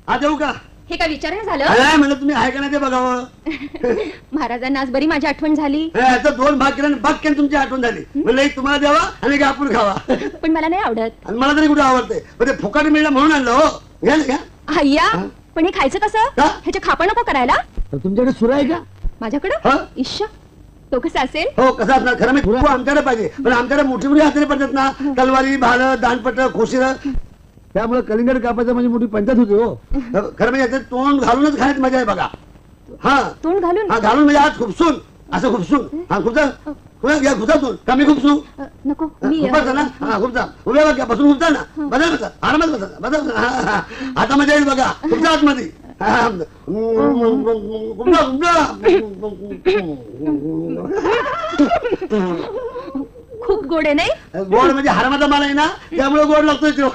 आज येऊ का? हे काय विचारणं झालं? काय म्हणलं तुम्ही आहे का नाही ते बघावं. महाराजांना आज बरी माझी आठवण झाली. याचा 2 भाग केला, बाक्यान तुमची आठवण झाली. म्हणलं एक तुम्हाला द्यावा आणि एक आपण खावा. पण मला नाही आवडत. आणि मला तरी कुठे आवडते, पण ते फुकट मिळलं म्हणून आणलं. हो घ्या ना घ्या. अय्या, पण हे खायचं कसं? का? ह्याच्या खापा नको करायला. तुमच्याकडे सुरा आहे का? माझ्याकडं? हा? इश्श, तो कसा असेल? हो कसा असणार खरं मी आमच्याकडे पाहिजे, पण आमच्याकडे मोठी मोठी हत्यारे पडतात ना, तलवारी, भालं, दानपट, खोशीर. त्यामुळे कलिंगड कापायचं म्हणजे मोठी पंचायत होती. हो खरं म्हणजे याचं तोंड घालूनच खाण्यात मजा आहे बघा. हा तोंड घालून? हा घालून म्हणजे आज खुपसून, असं खुपसून. हा खुपसा घ्या, खुपसातून का मी खुपसू? नको मी खुपसा ना. हा खुपसा उभ्या बघा, बसून खुपसा ना. बदल बसा, आरामात बसा, बदल. आता मजा येईल बघा. खुपसा आतमध्ये. खुपसा खूप गोड आहे नाही? गोड म्हणजे हारमाचा माल आहे ना, त्यामुळे गोड लागतोय तो.